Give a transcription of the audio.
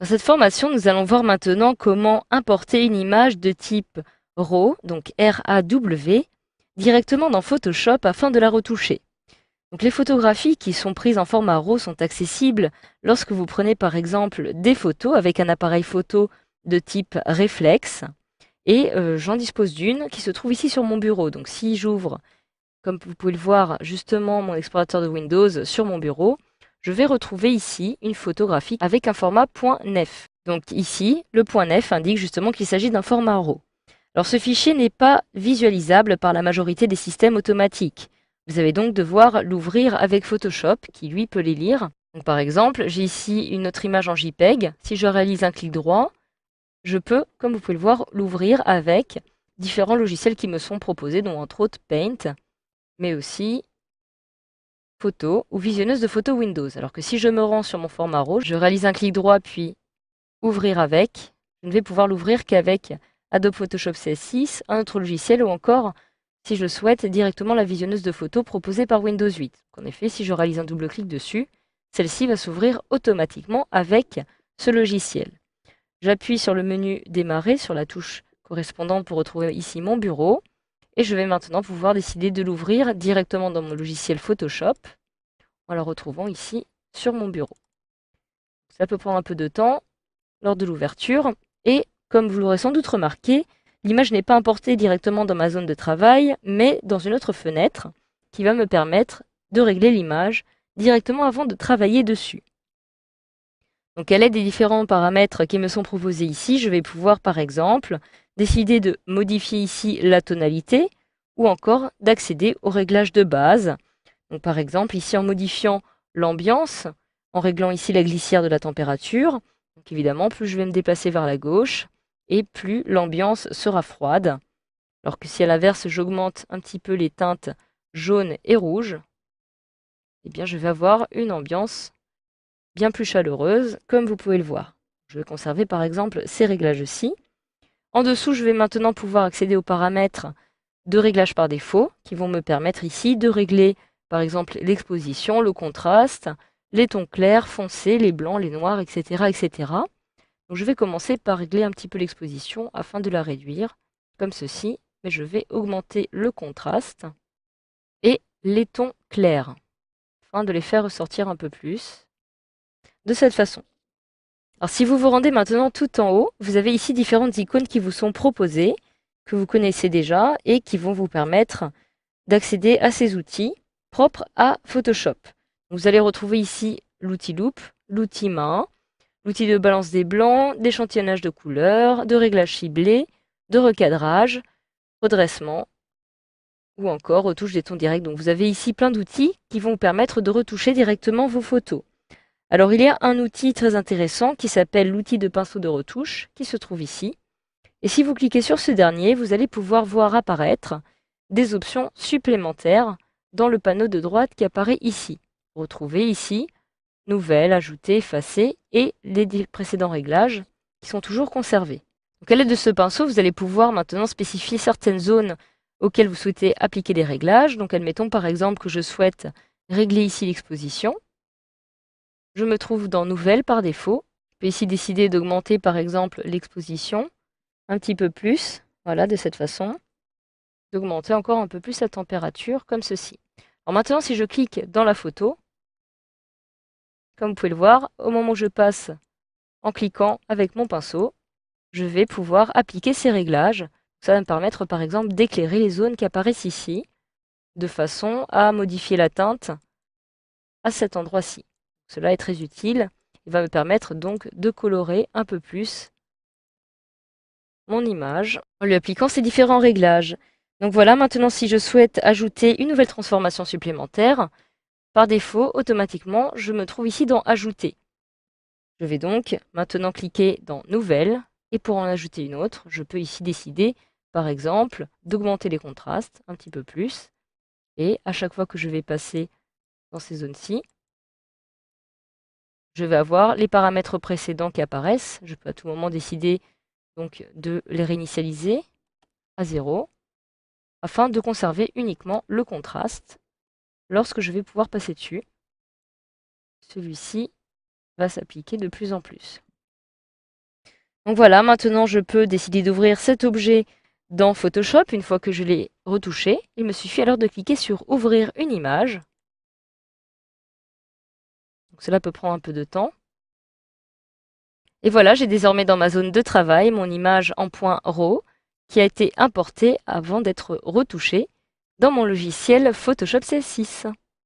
Dans cette formation, nous allons voir maintenant comment importer une image de type RAW, donc R-A-W, directement dans Photoshop afin de la retoucher. Donc les photographies qui sont prises en format RAW sont accessibles lorsque vous prenez par exemple des photos avec un appareil photo de type réflexe. Et j'en dispose d'une qui se trouve ici sur mon bureau. Donc si j'ouvre, comme vous pouvez le voir, justement mon explorateur de Windows sur mon bureau, je vais retrouver ici une photographie avec un format .nef. Donc ici, le .nef indique justement qu'il s'agit d'un format RAW. Alors ce fichier n'est pas visualisable par la majorité des systèmes automatiques. Vous allez donc devoir l'ouvrir avec Photoshop, qui lui peut les lire. Donc, par exemple, j'ai ici une autre image en JPEG. Si je réalise un clic droit, je peux, comme vous pouvez le voir, l'ouvrir avec différents logiciels qui me sont proposés, dont entre autres Paint, mais aussi Photo ou visionneuse de photos Windows. Alors que si je me rends sur mon format RAW, je réalise un clic droit puis ouvrir avec, je ne vais pouvoir l'ouvrir qu'avec Adobe Photoshop CS6, un autre logiciel ou encore, si je le souhaite, directement la visionneuse de photos proposée par Windows 8. Donc en effet, si je réalise un double clic dessus, celle-ci va s'ouvrir automatiquement avec ce logiciel. J'appuie sur le menu Démarrer, sur la touche correspondante pour retrouver ici mon bureau. Et je vais maintenant pouvoir décider de l'ouvrir directement dans mon logiciel Photoshop en la retrouvant ici sur mon bureau. Ça peut prendre un peu de temps lors de l'ouverture et comme vous l'aurez sans doute remarqué, l'image n'est pas importée directement dans ma zone de travail, mais dans une autre fenêtre qui va me permettre de régler l'image directement avant de travailler dessus. Donc à l'aide des différents paramètres qui me sont proposés ici, je vais pouvoir par exemple décider de modifier ici la tonalité ou encore d'accéder aux réglages de base. Donc par exemple ici en modifiant l'ambiance, en réglant ici la glissière de la température, donc évidemment plus je vais me déplacer vers la gauche et plus l'ambiance sera froide. Alors que si à l'inverse j'augmente un petit peu les teintes jaunes et rouges, eh bien je vais avoir une ambiance bien plus chaleureuse, comme vous pouvez le voir. Je vais conserver par exemple ces réglages-ci. En dessous, je vais maintenant pouvoir accéder aux paramètres de réglage par défaut, qui vont me permettre ici de régler par exemple l'exposition, le contraste, les tons clairs, foncés, les blancs, les noirs, etc. etc. Donc je vais commencer par régler un petit peu l'exposition afin de la réduire, comme ceci, mais je vais augmenter le contraste et les tons clairs, afin de les faire ressortir un peu plus de cette façon. Alors si vous vous rendez maintenant tout en haut, vous avez ici différentes icônes qui vous sont proposées, que vous connaissez déjà et qui vont vous permettre d'accéder à ces outils propres à Photoshop. Vous allez retrouver ici l'outil loupe, l'outil main, l'outil de balance des blancs, d'échantillonnage de couleurs, de réglage ciblé, de recadrage, redressement ou encore retouche des tons directs. Donc vous avez ici plein d'outils qui vont vous permettre de retoucher directement vos photos. Alors il y a un outil très intéressant qui s'appelle l'outil de pinceau de retouche qui se trouve ici. Et si vous cliquez sur ce dernier, vous allez pouvoir voir apparaître des options supplémentaires dans le panneau de droite qui apparaît ici. Vous retrouvez ici Nouvelle, Ajouter, Effacer et les précédents réglages qui sont toujours conservés. Donc à l'aide de ce pinceau, vous allez pouvoir maintenant spécifier certaines zones auxquelles vous souhaitez appliquer des réglages. Donc admettons par exemple que je souhaite régler ici l'exposition. Je me trouve dans Nouvelle par défaut. Je peux ici décider d'augmenter par exemple l'exposition un petit peu plus, voilà, de cette façon, d'augmenter encore un peu plus la température, comme ceci. Alors maintenant, si je clique dans la photo, comme vous pouvez le voir, au moment où je passe en cliquant avec mon pinceau, je vais pouvoir appliquer ces réglages. Ça va me permettre par exemple d'éclairer les zones qui apparaissent ici, de façon à modifier la teinte à cet endroit-ci. Cela est très utile. Il va me permettre donc de colorer un peu plus mon image en lui appliquant ces différents réglages. Donc voilà, maintenant si je souhaite ajouter une nouvelle transformation supplémentaire, par défaut, automatiquement, je me trouve ici dans Ajouter. Je vais donc maintenant cliquer dans Nouvelle et pour en ajouter une autre, je peux ici décider, par exemple, d'augmenter les contrastes un petit peu plus. Et à chaque fois que je vais passer dans ces zones-ci, je vais avoir les paramètres précédents qui apparaissent. Je peux à tout moment décider donc de les réinitialiser à 0 afin de conserver uniquement le contraste lorsque je vais pouvoir passer dessus. Celui-ci va s'appliquer de plus en plus. Donc voilà, maintenant je peux décider d'ouvrir cet objet dans Photoshop une fois que je l'ai retouché. Il me suffit alors de cliquer sur Ouvrir une image. Donc cela peut prendre un peu de temps. Et voilà, j'ai désormais dans ma zone de travail mon image en point RAW qui a été importée avant d'être retouchée dans mon logiciel Photoshop CS6.